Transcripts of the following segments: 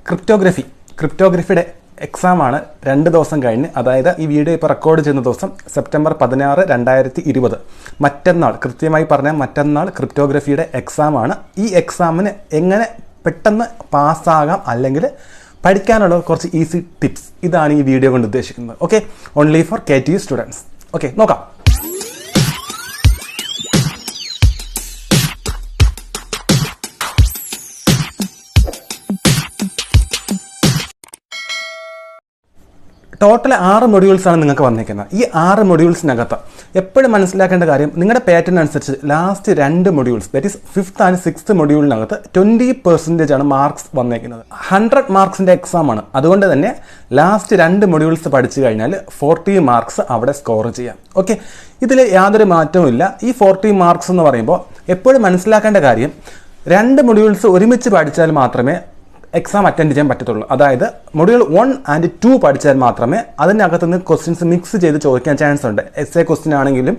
ക്രിപ്റ്റോഗ്രഫിയുടെ എക്സാമാണ് 2 ദിവസം കഴിഞ്ഞ്, അതായത് ഈ വീഡിയോ ഇപ്പോൾ റെക്കോർഡ് ചെയ്യുന്ന ദിവസം സെപ്റ്റംബർ 16, 2020 മറ്റന്നാൾ, കൃത്യമായി പറഞ്ഞാൽ മറ്റന്നാൾ ക്രിപ്റ്റോഗ്രഫിയുടെ എക്സാമാണ്. ഈ എക്സാമിന് എങ്ങനെ പെട്ടെന്ന് പാസ്സാകാം അല്ലെങ്കിൽ പഠിക്കാനുള്ള കുറച്ച് ഈസി ടിപ്സ്, ഇതാണ് ഈ വീഡിയോ കൊണ്ട് ഉദ്ദേശിക്കുന്നത്. Okay, only for KTU students. Okay, നോക്കാം. ടോട്ടൽ 6 മൊഡ്യൂൾസാണ് നിങ്ങൾക്ക് വന്നിരിക്കുന്നത്. ഈ 6 മൊഡ്യൂൾസിനകത്ത് എപ്പോഴും മനസ്സിലാക്കേണ്ട കാര്യം, നിങ്ങളുടെ പാറ്റേൺ അനുസരിച്ച് last 2 modules, that is 5th and 6th മൊഡ്യൂളിനകത്ത് 20% ആണ് മാർക്സ് വന്നേക്കുന്നത്. 100 മാർക്സിൻ്റെ എക്സാമാണ്. അതുകൊണ്ട് തന്നെ ലാസ്റ്റ് 2 മൊഡ്യൂൾസ് പഠിച്ചു കഴിഞ്ഞാൽ 40 മാർക്സ് അവിടെ സ്കോർ ചെയ്യാം. ഓക്കെ, ഇതിൽ യാതൊരു മാറ്റവുമില്ല. ഈ 40 മാർക്സ് എന്ന് പറയുമ്പോൾ എപ്പോഴും മനസ്സിലാക്കേണ്ട കാര്യം, 2 മൊഡ്യൂൾസ് ഒരുമിച്ച് പഠിച്ചാൽ മാത്രമേ എക്സാം അറ്റൻഡ് ചെയ്യാൻ പറ്റത്തുള്ളൂ. അതായത് മൊഡ്യൂൾ 1 and 2 പഠിച്ചാൽ മാത്രമേ അതിനകത്ത് നിന്ന് ക്വസ്റ്റ്യൻസ് മിക്സ് ചെയ്ത് ചോദിക്കാൻ ചാൻസ് ഉണ്ട്. essay ക്വസ്റ്റ്യൻ ആണെങ്കിലും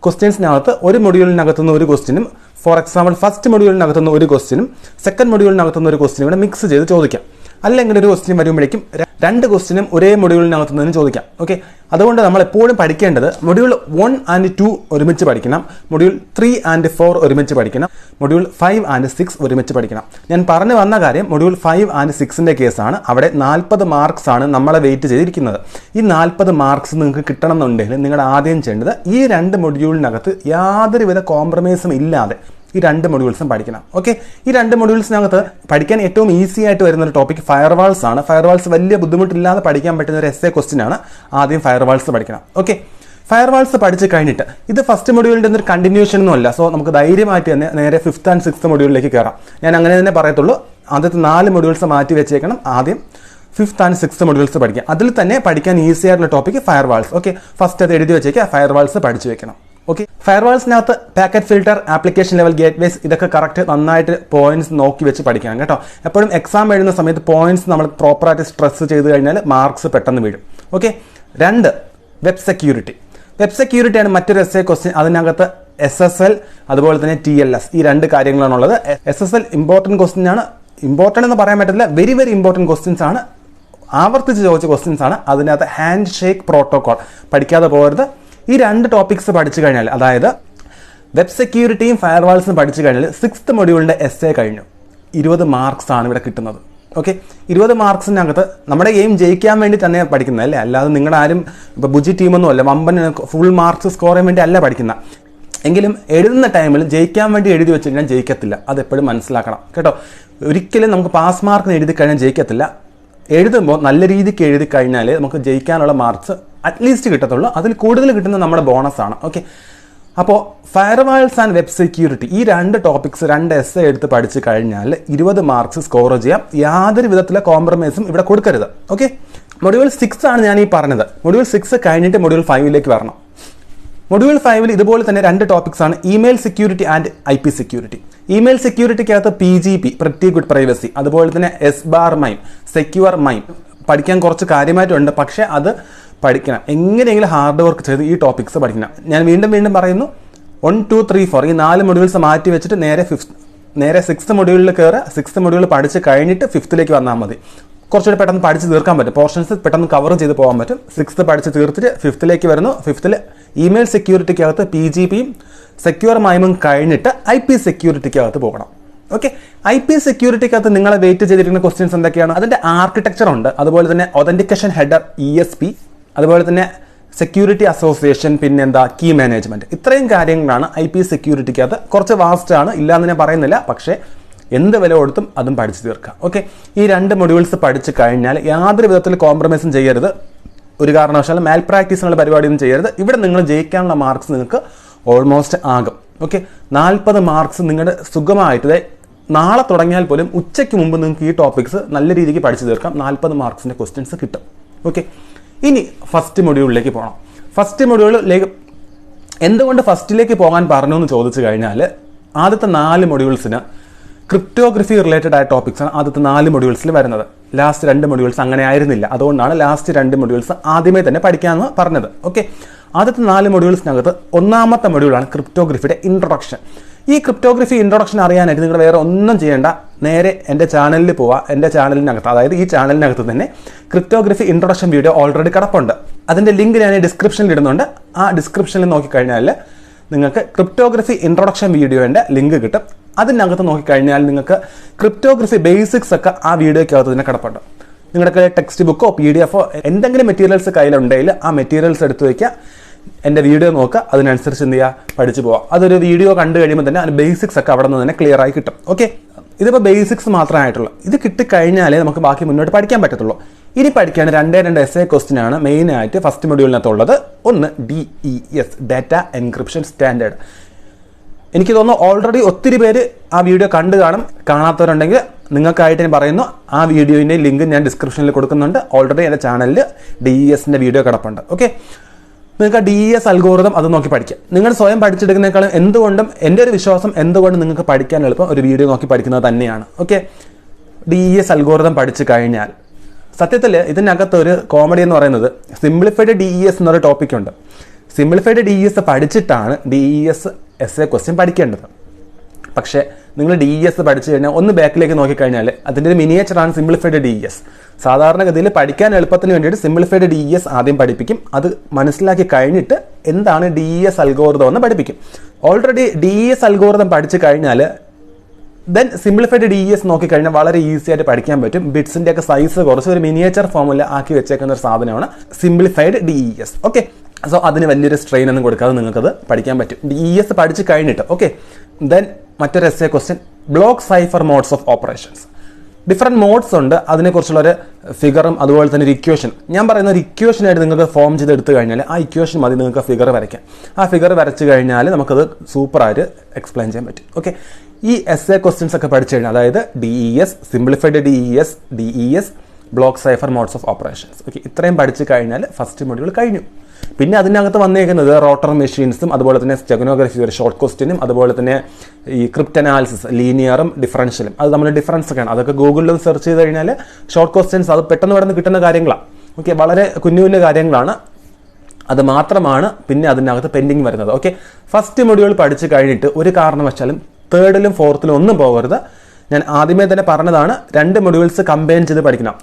ക്വസ്റ്റ്യൻസിനകത്ത് ഒരു മൊഡ്യൂളിനകത്തുനിന്ന് ഒരു ക്വസ്റ്റ്യനും, ഫോർ എക്സാമ്പിൾ ഫസ്റ്റ് മൊഡ്യൂളിനകത്തുനിന്ന് ഒരു ക്വസ്റ്റ്യനും സെക്കൻഡ് മൊഡ്യൂളിനകത്തുനിന്ന് ഒരു ക്വസ്റ്റ്യനും കൂടെ മിക്സ് ചെയ്ത് ചോദിക്കാം. അല്ലെങ്കിൽ ഒരു ക്വസ്റ്റ്യൻ വരുമ്പോഴേക്കും 2 ക്വസ്റ്റ്യനും ഒരേ മൊഡ്യൂളിനകത്ത് നിന്ന് ചോദിക്കാം. ഓക്കെ, അതുകൊണ്ട് നമ്മൾ എപ്പോഴും പഠിക്കേണ്ടത് മൊഡ്യൂൾ 1 and 2 ഒരുമിച്ച് പഠിക്കണം, മൊഡ്യൂൾ 3 and 4 ഒരുമിച്ച് പഠിക്കണം, മൊഡ്യൂൾ 5 and 6 ഒരുമിച്ച് പഠിക്കണം. ഞാൻ പറഞ്ഞു വന്ന കാര്യം മൊഡ്യൂൾ 5 and 6ന്റെ കേസാണ്. അവിടെ 40 മാർക്സ് ആണ് നമ്മളെ വെയിറ്റ് ചെയ്തിരിക്കുന്നത്. ഈ 40 മാർക്സ് നിങ്ങൾക്ക് കിട്ടണമെന്നുണ്ടെങ്കിൽ നിങ്ങൾ ആദ്യം ചെയ്യേണ്ടത് ഈ 2 മൊഡ്യൂളിനകത്ത് യാതൊരുവിധ കോംപ്രമൈസും ഇല്ലാതെ ഈ 2 മൊഡ്യൂൾസും പഠിക്കണം. ഓക്കെ, ഈ 2 മൊഡ്യൂൾസിനകത്ത് പഠിക്കാൻ ഏറ്റവും ഈസി ആയിട്ട് വരുന്ന ഒരു ടോപ്പിക് ഫയർവാൾസ് ആണ്. ഫയർവാൾസ് വലിയ ബുദ്ധിമുട്ടില്ലാതെ പഠിക്കാൻ പറ്റുന്ന ഒരു essay ക്വസ്റ്റ്യൻ ആണ്. ആദ്യം ഫയർവാൾസ് പഠിക്കണം. ഓക്കെ, ഫയർവാൾസ് പഠിച്ച് കഴിഞ്ഞിട്ട് ഇത് ഫസ്റ്റ് മൊഡ്യൂളിൻ്റെ ഒരു കണ്ടിന്യൂഷൻ ഒന്നും അല്ല. സോ നമുക്ക് ധൈര്യമായിട്ട് തന്നെ നേരെ 5th and 6th മൊഡ്യൂളിലേക്ക് കയറാം. ഞാൻ അങ്ങനെ തന്നെ പറയത്തുള്ളൂ. ആദ്യത്തെ 4 മൊഡ്യൂൾസ് മാറ്റി വെച്ചേക്കണം. ആദ്യം 5th and 6th മൊഡ്യൂൾസ് പഠിക്കാം. അതിൽ തന്നെ പഠിക്കാൻ ഈസി ആയിട്ടുള്ള ടോപ്പിക് ഫയർവാൾസ്. ഓക്കെ, ഫസ്റ്റ് അത് എഴുതി വെച്ചേക്കുക, ഫയർവാൾസ് പഠിച്ചു വെക്കണം. ഓക്കെ, ഫയർവാൾസിനകത്ത് packet filter, application level gateways, ഇതൊക്കെ കറക്റ്റ് നന്നായിട്ട് പോയിന്റ്സ് നോക്കി വെച്ച് പഠിക്കണം കേട്ടോ. എപ്പോഴും എക്സാം എഴുതുന്ന സമയത്ത് പോയിന്റ്സ് നമ്മൾ പ്രോപ്പറായിട്ട് സ്ട്രെസ് ചെയ്ത് കഴിഞ്ഞാൽ മാർക്സ് പെട്ടെന്ന് വീഴും. ഓക്കെ, 2 വെബ് സെക്യൂരിറ്റിയാണ് മറ്റൊരു essay ക്വസ്റ്റ്യൻ. അതിനകത്ത് SSL അതുപോലെ തന്നെ TLS, ഈ 2 കാര്യങ്ങളാണുള്ളത്. SSL ഇമ്പോർട്ടൻറ്റ് ക്വസ്റ്റ്യൻ ആണ്. ഇമ്പോർട്ടൻ്റ് എന്ന് പറയാൻ പറ്റില്ല, വെരി വെരി ഇമ്പോർട്ടൻറ്റ് ക്വസ്റ്റ്യൻസ് ആണ്. ആവർത്തിച്ച് ചോദിച്ച ക്വസ്റ്റ്യൻസ് ആണ്. അതിനകത്ത് ഹാൻഡ് ഷേക്ക് പ്രോട്ടോകോൾ പഠിക്കാതെ പോകരുത്. ഈ 2 ടോപ്പിക്സ് പഠിച്ചു കഴിഞ്ഞാൽ, അതായത് വെബ് സെക്യൂരിറ്റിയും ഫയർവാൾസും പഠിച്ചു കഴിഞ്ഞാൽ 6th മൊഡ്യൂളിൻ്റെ essay കഴിഞ്ഞു. 20 മാർക്സ് ആണ് ഇവിടെ കിട്ടുന്നത്. ഓക്കെ, 20 മാർക്സിനകത്ത് നമ്മുടെ എയിം ജയിക്കാൻ വേണ്ടി തന്നെ പഠിക്കുന്നത് അല്ലേ, അല്ലാതെ നിങ്ങളുടെ ആരും ഇപ്പോൾ ബുജി ടീമൊന്നും അല്ല, വമ്പൻ ഫുൾ മാർക്സ് സ്കോർ ചെയ്യാൻ വേണ്ടി അല്ല പഠിക്കുന്ന. എങ്കിലും എഴുതുന്ന ടൈമിൽ ജയിക്കാൻ വേണ്ടി എഴുതി വെച്ച് കഴിഞ്ഞാൽ ജയിക്കത്തില്ല. അതെപ്പോഴും മനസ്സിലാക്കണം കേട്ടോ. ഒരിക്കലും നമുക്ക് പാസ് മാർക്കിന് എഴുതി കഴിഞ്ഞാൽ ജയിക്കത്തില്ല. എഴുതുമ്പോൾ നല്ല രീതിക്ക് എഴുതി കഴിഞ്ഞാൽ നമുക്ക് ജയിക്കാനുള്ള മാർക്സ് അറ്റ്ലീസ്റ്റ് കിട്ടത്തുള്ളൂ. അതിൽ കൂടുതൽ കിട്ടുന്നത് നമ്മുടെ ബോണസാണ്. ഓക്കെ, അപ്പോൾ ഫയർവാൾസ് ആൻഡ് വെബ് സെക്യൂരിറ്റി, ഈ 2 ടോപ്പിക്സ് 2 essay എടുത്ത് പഠിച്ചു കഴിഞ്ഞാൽ 20 മാർക്സ് സ്കോർ ചെയ്യാം. യാതൊരു വിധത്തിലെ കോംപ്രമൈസും ഇവിടെ കൊടുക്കരുത്. ഓക്കെ, മൊഡ്യൂൾ 6 ആണ് ഞാൻ ഈ പറഞ്ഞത്. മൊഡ്യൂൾ 6 കഴിഞ്ഞിട്ട് മൊഡ്യൂൾ 5ലേക്ക് വരണം. മൊഡ്യൂൾ 5 ഇതുപോലെ തന്നെ 2 ടോപ്പിക്സ് ആണ്, email security and IP security. ഇമെയിൽ സെക്യൂരിറ്റിക്കകത്ത് PGP, പ്രിറ്റി ഗുഡ് പ്രൈവസി, അതുപോലെ തന്നെ SBAR-MIME, സെക്യൂർ മൈം പഠിക്കാൻ കുറച്ച് കാര്യമായിട്ടുണ്ട്. പക്ഷേ അത് പഠിക്കണം. എങ്ങനെയെങ്കിലും ഹാർഡ് വർക്ക് ചെയ്ത് ഈ ടോപ്പിക്സ് പഠിക്കണം. ഞാൻ വീണ്ടും പറയുന്നു, 1, 2, 3, 4 ഈ 4 മൊഡ്യൂൾസ് മാറ്റി വെച്ചിട്ട് നേരെ 6th മൊഡ്യൂളിൽ കയറുക. 6th മൊഡ്യൂൾ പഠിച്ച് കഴിഞ്ഞിട്ട് 5th വന്നാൽ മതി. കുറച്ചുകൂടി പെട്ടെന്ന് പഠിച്ച് തീർക്കാൻ പറ്റും. പോർഷൻസ് പെട്ടെന്ന് കവർ ചെയ്ത് പോകാൻ പറ്റും. 6th പഠിച്ച് തീർത്തിട്ട് 5th വരുന്നു. 5th ഇമെയിൽ സെക്യൂരിറ്റിക്കകത്ത് PGPയും സെക്യൂർ മൈമും കഴിഞ്ഞിട്ട് IP സെക്യൂരിറ്റിക്കകത്ത് പോകണം. ഓക്കെ, IP സെക്യൂരിറ്റിക്കകത്ത് നിങ്ങളെ വെയിറ്റ് ചെയ്തിരിക്കുന്ന ക്വസ്റ്റ്യൻസ് എന്തൊക്കെയാണ്? അതിൻ്റെ ആർക്കിടെക്ചർ ഉണ്ട്, അതുപോലെ തന്നെ ഒതന്റിക്കേഷൻ ഹെഡർ ESP, അതുപോലെ തന്നെ സെക്യൂരിറ്റി അസോസിയേഷൻ, പിന്നെന്താ കീ മാനേജ്മെന്റ്. ഇത്രയും കാര്യങ്ങളാണ് IP സെക്യൂരിറ്റിക്കകത്ത്. കുറച്ച് വാസ്റ്റ് ആണ്, ഇല്ലാന്ന് ഞാൻ പറയുന്നില്ല, പക്ഷേ എന്ത് വില കൊടുത്തും അതും പഠിച്ചു തീർക്കാം. ഓക്കെ, ഈ 2 മൊഡ്യൂൾസ് പഠിച്ചു കഴിഞ്ഞാൽ യാതൊരു വിധത്തിൽ കോംപ്രമൈസും ചെയ്യരുത്. ഒരു കാരണവശാലും മാൽ പ്രാക്ടീസിനുള്ള പരിപാടിയൊന്നും ചെയ്യരുത്. ഇവിടെ നിങ്ങൾ ജയിക്കാനുള്ള മാർക്സ് നിങ്ങൾക്ക് ഓൾമോസ്റ്റ് ആകും. ഓക്കെ, 40 മാർക്സ് നിങ്ങളുടെ സുഖമായിട്ട് നാളെ തുടങ്ങിയാൽ പോലും ഉച്ചയ്ക്ക് മുമ്പ് നിങ്ങൾക്ക് ഈ ടോപ്പിക്സ് നല്ല രീതിക്ക് പഠിച്ചു തീർക്കാം. 40 മാർക്സിൻ്റെ ക്വസ്റ്റ്യൻസ് കിട്ടും. ഓക്കെ, ഇനി ഫസ്റ്റ് മൊഡ്യൂളിലേക്ക് പോകണം. ഫസ്റ്റ് മൊഡ്യൂളിലേക്ക് എന്തുകൊണ്ട് ഫസ്റ്റിലേക്ക് പോകാൻ പറഞ്ഞു എന്ന് ചോദിച്ചു കഴിഞ്ഞാൽ, ആദ്യത്തെ 4 മൊഡ്യൂൾസിന് ക്രിപ്റ്റോഗ്രഫി റിലേറ്റഡ് ആയ ടോപ്പിക്സാണ് ആദ്യത്തെ 4 മൊഡ്യൂൾസിൽ വരുന്നത്. ലാസ്റ്റ് 2 മൊഡ്യൂൾസ് അങ്ങനെ ആയിരുന്നില്ല. അതുകൊണ്ടാണ് ലാസ്റ്റ് 2 മൊഡ്യൂൾസ് ആദ്യമേ തന്നെ പഠിക്കാമെന്ന് പറഞ്ഞത്. ഓക്കെ, ആദ്യത്തെ 4 മൊഡ്യൂൾസിനകത്ത് 1ാമത്തെ മൊഡ്യൂളാണ് ക്രിപ്റ്റോഗ്രഫിയുടെ ഇൻട്രൊഡക്ഷൻ. ഈ ക്രിപ്റ്റോഗ്രഫി ഇൻട്രൊഡക്ഷൻ അറിയാനായിട്ട് നിങ്ങൾ വേറെ ഒന്നും ചെയ്യേണ്ട, നേരെ എൻ്റെ ചാനലിൽ പോവുക. എൻ്റെ ചാനലിനകത്ത്, അതായത് ഈ ചാനലിനകത്ത് തന്നെ ക്രിപ്റ്റോഗ്രഫി ഇൻട്രൊഡക്ഷൻ വീഡിയോ ഓൾറെഡി കിടപ്പുണ്ട്. അതിൻ്റെ ലിങ്ക് ഞാൻ ഡിസ്ക്രിപ്ഷനിൽ ഇടുന്നുണ്ട്. ആ ഡിസ്ക്രിപ്ഷനിൽ നോക്കിക്കഴിഞ്ഞാൽ നിങ്ങൾക്ക് ക്രിപ്റ്റോഗ്രഫി ഇൻട്രൊഡക്ഷൻ വീഡിയോൻ്റെ ലിങ്ക് കിട്ടും. അതിനകത്ത് നോക്കിക്കഴിഞ്ഞാൽ നിങ്ങൾക്ക് ക്രിപ്റ്റോഗ്രഫി ബേസിക്സ് ഒക്കെ ആ വീഡിയോയ്ക്കകത്ത് തന്നെ കിടപ്പുണ്ട്. നിങ്ങളുടെ ടെക്സ്റ്റ് ബുക്കോ PDF എന്തെങ്കിലും മെറ്റീരിയൽസ് കയ്യിലുണ്ടെങ്കിൽ ആ മെറ്റീരിയൽസ് എടുത്തു വയ്ക്കുക, എൻ്റെ വീഡിയോ നോക്കുക, അതിനനുസരിച്ച് എന്ത് ചെയ്യുക, പഠിച്ചു പോവുക. അതൊരു വീഡിയോ കണ്ടു കഴിയുമ്പോൾ തന്നെ അതിന് ബേസിക്സ് ഒക്കെ അവിടെ നിന്ന് തന്നെ ക്ലിയർ ആയി കിട്ടും. ഓക്കെ, ഇതിപ്പോൾ ബേസിക്സ് മാത്രമായിട്ടുള്ളൂ. ഇത് കിട്ടിക്കഴിഞ്ഞാലേ നമുക്ക് ബാക്കി മുന്നോട്ട് പഠിക്കാൻ പറ്റത്തുള്ളൂ. ഇനി പഠിക്കാൻ 2 essay ക്വസ്റ്റ്യൻ ആണ് മെയിനായിട്ട് ഫസ്റ്റ് മൊഡ്യൂളിനകത്തുള്ളത്. ഒന്ന് DES, ഡാറ്റ എൻക്രിപ്ഷൻ സ്റ്റാൻഡേർഡ്. എനിക്ക് തോന്നുന്നു ഓൾറെഡി ഒത്തിരി പേര് ആ വീഡിയോ കണ്ടു കാണും. കാണാത്തവരുണ്ടെങ്കിൽ നിങ്ങൾക്കായിട്ട് ഞാൻ പറയുന്നു, ആ വീഡിയോൻ്റെ ലിങ്ക് ഞാൻ ഡിസ്ക്രിപ്ഷനിൽ കൊടുക്കുന്നുണ്ട്. ഓൾറെഡി എൻ്റെ ചാനലിൽ DESൻ്റെ വീഡിയോ കിടപ്പുണ്ട്. ഓക്കെ, നിങ്ങൾക്ക് DES അൽഗോരിതം അത് നോക്കി പഠിക്കാം. നിങ്ങൾ സ്വയം പഠിച്ചെടുക്കുന്നതിനേക്കാളും എന്തുകൊണ്ടും എൻ്റെ ഒരു വിശ്വാസം, എന്തുകൊണ്ടും നിങ്ങൾക്ക് പഠിക്കാൻ എളുപ്പം ഒരു വീഡിയോ നോക്കി പഠിക്കുന്നത് തന്നെയാണ്. ഓക്കെ, DES അൽഗോരിതം പഠിച്ചു കഴിഞ്ഞാൽ സത്യത്തിൽ ഇതിനകത്ത് ഒരു കോമഡി എന്ന് പറയുന്നത് സിംപ്ലിഫൈഡ് DES എന്നൊരു ടോപ്പിക്കുണ്ട്. സിംപ്ലിഫൈഡ് DES പഠിച്ചിട്ടാണ് DES essay ക്വസ്റ്റ്യൻ പഠിക്കേണ്ടത്. പക്ഷേ നിങ്ങൾ DES പഠിച്ചു കഴിഞ്ഞാൽ ഒന്ന് ബാക്കിലേക്ക് നോക്കിക്കഴിഞ്ഞാൽ അതിൻ്റെ ഒരു മിനിയേച്ചറാണ് സിംപ്ലിഫൈഡ് DES. സാധാരണഗതിയിൽ പഠിക്കാൻ എളുപ്പത്തിന് വേണ്ടിയിട്ട് സിംപ്ലിഫൈഡ് DES ആദ്യം പഠിപ്പിക്കും. അത് മനസ്സിലാക്കി കഴിഞ്ഞിട്ട് എന്താണ് DES അൽഗോരിതം എന്ന് പഠിപ്പിക്കും. ഓൾറെഡി DES അൽഗോരിതം പഠിച്ചു കഴിഞ്ഞാൽ ദെൻ സിംപ്ലിഫൈഡ് DES നോക്കിക്കഴിഞ്ഞാൽ വളരെ ഈസി ആയിട്ട് പഠിക്കാൻ പറ്റും. ബിറ്റ്സിൻ്റെ ഒക്കെ സൈസ് കുറച്ച് ഒരു മിനിയേച്ചർ ഫോമുല ആക്കി വെച്ചേക്കുന്ന ഒരു സാധനമാണ് സിംപ്ലിഫൈഡ് DES. ഓക്കെ, സോ അതിന് വലിയൊരു സ്ട്രെയിൻ ഒന്നും കൊടുക്കാതെ നിങ്ങൾക്കത് പഠിക്കാൻ പറ്റും DES പഠിച്ചു കഴിഞ്ഞിട്ട്. ഓക്കെ, ദെൻ മറ്റൊരു essay question block cipher modes of operations. Different modes ഉണ്ട്, അതിനെക്കുറിച്ചുള്ളൊരു ഫിഗറും അതുപോലെ തന്നെ ഒരു ഇക്വേഷൻ. ഞാൻ പറയുന്ന ഒരു ഇക്വേഷനായിട്ട് നിങ്ങൾക്ക് ഫോം ചെയ്ത് എടുത്തു കഴിഞ്ഞാൽ ആ ഇക്വേഷൻ മതി നിങ്ങൾക്ക് ഫിഗർ വരയ്ക്കാം. ആ ഫിഗർ വരച്ച് കഴിഞ്ഞാൽ നമുക്കത് സൂപ്പറായിട്ട് എക്സ്പ്ലെയിൻ ചെയ്യാൻ പറ്റും. ഓക്കെ, ഈ essay ക്വസ്റ്റ്യൻസ് ഒക്കെ പഠിച്ചു കഴിഞ്ഞാൽ, അതായത് DES, simplified DES, block cipher modes of operations. Okay, ഇത്രയും പഠിച്ചു കഴിഞ്ഞാൽ ഫസ്റ്റ് മൊഡ്യൂൾ കഴിഞ്ഞു. പിന്നെ അതിനകത്ത് വന്നേക്കുന്നത് റോട്ടർ മെഷീൻസും അതുപോലെ തന്നെ സ്റ്റെഗനോഗ്രഫി ഒരു ഷോർട്ട് ക്വസ്റ്റ്യനും അതുപോലെ തന്നെ ഈ ക്രിപ്റ്റ് അനാലിസിസ് ലീനിയറും ഡിഫറൻഷ്യലും അത് തമ്മിൽ ഡിഫറൻസ് ഒക്കെയാണ്. അതൊക്കെ ഗൂഗിളിലും സെർച്ച് ചെയ്ത് കഴിഞ്ഞാൽ ഷോർട്ട് ക്വസ്റ്റ്യൻസ് അത് പെട്ടെന്ന് പെട്ടെന്ന് കിട്ടുന്ന കാര്യങ്ങളാണ്. ഓക്കെ, വളരെ കുഞ്ഞു കുഞ്ഞു കാര്യങ്ങളാണ്. അത് മാത്രമാണ് പിന്നെ അതിനകത്ത് പെൻഡിങ് വരുന്നത്. ഓക്കെ, ഫസ്റ്റ് മൊഡ്യൂൾ പഠിച്ചു കഴിഞ്ഞിട്ട് ഒരു കാരണവശാലും തേർഡിലും ഫോർത്തിലും ഒന്നും പോകരുത്. ഞാൻ ആദ്യമേ തന്നെ പറഞ്ഞതാണ്, 2 മൊഡ്യൂൾസ് കമ്പൈൻ ചെയ്ത് പഠിക്കണം.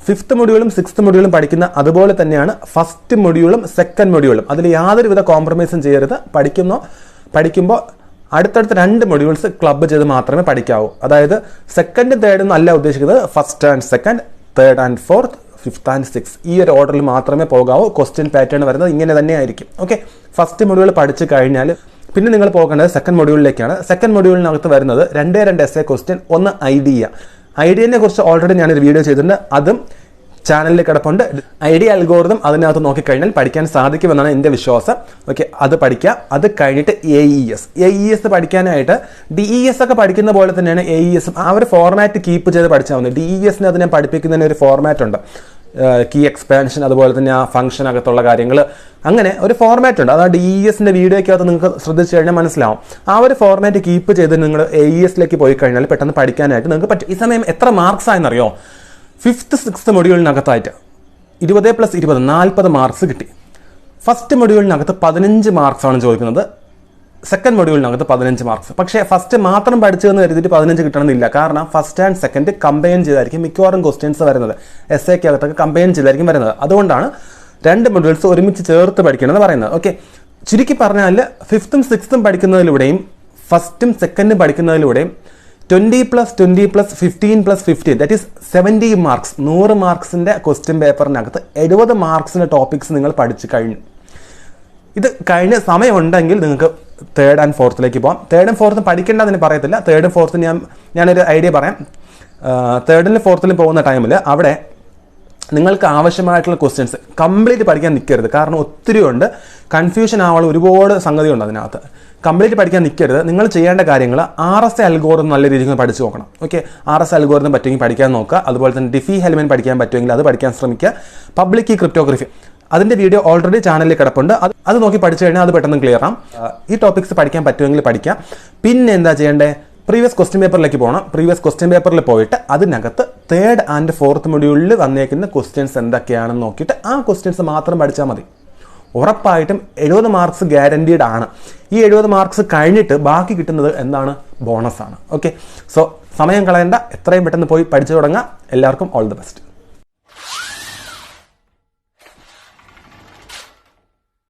ഫിഫ്ത്ത് മൊഡ്യൂളും 6th മൊഡ്യൂളും പഠിക്കുന്ന അതുപോലെ തന്നെയാണ് ഫസ്റ്റ് മൊഡ്യൂളും സെക്കൻഡ് മൊഡ്യൂളും. അതിൽ യാതൊരുവിധ കോംപ്രമൈസും ചെയ്യരുത്. പഠിക്കുമ്പോൾ അടുത്തടുത്ത 2 മൊഡ്യൂൾസ് ക്ലബ്ബ് ചെയ്ത് മാത്രമേ പഠിക്കാവൂ. അതായത് സെക്കൻഡ് തേർഡ് എന്നല്ല ഉദ്ദേശിക്കുന്നത്, first and second, third and fourth, 5th and 6th ഈ ഒരു ഓർഡറിൽ മാത്രമേ പോകാവൂ. ക്വസ്റ്റ്യൻ പാറ്റേൺ വരുന്നത് ഇങ്ങനെ തന്നെ ആയിരിക്കും. ഓക്കെ, ഫസ്റ്റ് മൊഡ്യൂൾ പഠിച്ചു കഴിഞ്ഞാൽ പിന്നെ നിങ്ങൾ പോകേണ്ടത് സെക്കൻഡ് മൊഡ്യൂളിലേക്കാണ്. സെക്കൻഡ് മൊഡ്യൂളിനകത്ത് വരുന്നത് 2 essay ക്വസ്റ്റ്യൻ. ഒന്ന് ഐഡിയനെ കുറിച്ച് ഓൾറെഡി ഞാനൊരു വീഡിയോ ചെയ്തിട്ടുണ്ട്, അതും ചാനലിൽ കിടപ്പുണ്ട്. ഐഡിയ അൽഗോരിതം അതിനകത്ത് നോക്കിക്കഴിഞ്ഞാൽ പഠിക്കാൻ സാധിക്കുമെന്നാണ് എൻ്റെ വിശ്വാസം. ഓക്കെ, അത് പഠിക്കുക. അത് കഴിഞ്ഞിട്ട് AES പഠിക്കാനായിട്ട് DES ഒക്കെ പഠിക്കുന്ന പോലെ തന്നെയാണ് AES. ആ ഒരു ഫോർമാറ്റ് കീപ്പ് ചെയ്ത് പഠിച്ചാൽ മതി. DESനെ അതിനെ പഠിപ്പിക്കുന്നതിന് ഒരു ഫോർമാറ്റ് ഉണ്ട്, കീ എക്സ്പാൻഷൻ അതുപോലെ തന്നെ ആ ഫംഗ്ഷൻ അകത്തുള്ള കാര്യങ്ങൾ, അങ്ങനെ ഒരു ഫോർമാറ്റ് ഉണ്ട്. അതാ DESൻ്റെ വീഡിയോയ്ക്കകത്ത് നിങ്ങൾക്ക് ശ്രദ്ധിച്ചു കഴിഞ്ഞാൽ മനസ്സിലാവും. ആ ഒരു ഫോർമാറ്റ് കീപ്പ് ചെയ്ത് നിങ്ങൾ AESലേക്ക് പോയി കഴിഞ്ഞാൽ പെട്ടെന്ന് പഠിക്കാനായിട്ട് നിങ്ങൾക്ക് പറ്റും. ഈ സമയം എത്ര മാർക്സ് ആയെന്നറിയോ? 5th 6th മൊഡ്യൂളിനകത്തായിട്ട് 20+20 40 മാർക്സ് കിട്ടി. ഫസ്റ്റ് മൊഡ്യൂളിനകത്ത് 15 മാർക്സാണ് ചോദിക്കുന്നത്, സെക്കൻഡ് മൊഡ്യൂളിനകത്ത് 15 മാർക്സ്. പക്ഷേ ഫസ്റ്റ് മാത്രം പഠിച്ചതെന്ന് കരുതിയിട്ട് 15 കിട്ടണമെന്നില്ല. കാരണം ഫസ്റ്റ് ആൻഡ് സെക്കൻഡ് കമ്പൈൻ ചെയ്തായിരിക്കും മിക്കവാറും ക്വസ്റ്റ്യൻസ് വരുന്നത്. essayക്കകത്തൊക്കെ കമ്പൈൻ ചെയ്തായിരിക്കും വരുന്നത്. അതുകൊണ്ടാണ് 2 മൊഡ്യൂൾസ് ഒരുമിച്ച് ചേർത്ത് പഠിക്കണമെന്ന് പറയുന്നത്. ഓക്കെ, ചുരുക്കി പറഞ്ഞാൽ 5th 6th പഠിക്കുന്നതിലൂടെയും ഫസ്റ്റും സെക്കൻഡും പഠിക്കുന്നതിലൂടെയും 20+20+15+15 ദാറ്റ് ഈസ് 70 മാർക്സ്, 100 മാർക്സിൻ്റെ ക്വസ്റ്റ്യൻ പേപ്പറിനകത്ത് 70 മാർക്സിൻ്റെ ടോപ്പിക്സ് നിങ്ങൾ പഠിച്ചു കഴിഞ്ഞു. ഇത് കഴിഞ്ഞ സമയമുണ്ടെങ്കിൽ നിങ്ങൾക്ക് തേർഡ് ആൻഡ് ഫോർത്തിലേക്ക് പോകാം. തേർഡ് ആൻഡ് ഫോർത്ത് പഠിക്കേണ്ടതിന് പറയത്തില്ല. തേർഡും ഫോർത്തും ഞാനൊരു ഐഡിയ പറയാം. തേർഡിലും ഫോർത്തിലും പോകുന്ന ടൈമിൽ അവിടെ നിങ്ങൾക്ക് ആവശ്യമായിട്ടുള്ള ക്വസ്റ്റ്യൻസ് കംപ്ലീറ്റ് പഠിക്കാൻ നിൽക്കരുത്. കാരണം ഒത്തിരി ഉണ്ട്, കൺഫ്യൂഷൻ ആവാനുള്ള ഒരുപാട് സംഗതിയുണ്ട് അതിനകത്ത്. കംപ്ലീറ്റ് പഠിക്കാൻ നിൽക്കരുത്. നിങ്ങൾ ചെയ്യേണ്ട കാര്യങ്ങൾ RSA അൽഗോരിതം നല്ല രീതിയിൽ പഠിച്ചു നോക്കണം. ഓക്കെ, RSA അൽഗോരിതം പറ്റുമെങ്കിൽ പഠിക്കാൻ നോക്കുക. അതുപോലെ തന്നെ ഡിഫി-ഹെൽമൻ പഠിക്കാൻ പറ്റുമെങ്കിൽ അത് പഠിക്കാൻ ശ്രമിക്കുക. പബ്ലിക് കീ ക്രിപ്റ്റോഗ്രഫി അതിൻ്റെ വീഡിയോ ഓൾറെഡി ചാനലിൽ കിടപ്പുണ്ട്. അത് നോക്കി പഠിച്ചു കഴിഞ്ഞാൽ അത് പെട്ടെന്ന് ക്ലിയർ ആവും. ഈ ടോപ്പിക്സ് പഠിക്കാൻ പറ്റുമെങ്കിൽ പഠിക്കാം. പിന്നെ എന്താ ചെയ്യേണ്ടത്? പ്രീവിയസ് ക്വസ്റ്റ്യൻ പേപ്പറിലേക്ക് പോകണം. പ്രീവിയസ് ക്വസ്റ്റ്യൻ പേപ്പറിൽ പോയിട്ട് അതിനകത്ത് തേർഡ് ആൻഡ് ഫോർത്ത് മൊഡ്യൂളിൽ വന്നേക്കുന്ന ക്വസ്റ്റ്യൻസ് എന്തൊക്കെയാണെന്ന് നോക്കിയിട്ട് ആ ക്വസ്റ്റ്യൻസ് മാത്രം പഠിച്ചാൽ മതി. ഉറപ്പായിട്ടും 70 മാർക്സ് ഗ്യാരണ്ടീഡ് ആണ്. ഈ 70 മാർക്സ് കഴിഞ്ഞിട്ട് ബാക്കി കിട്ടുന്നത് എന്താണ്? ബോണസാണ്. ഓക്കെ, സോ സമയം കളയണ്ട, എത്രയും പെട്ടെന്ന് പോയി പഠിച്ചു തുടങ്ങാം. എല്ലാവർക്കും ഓൾ ദി ബെസ്റ്റ്.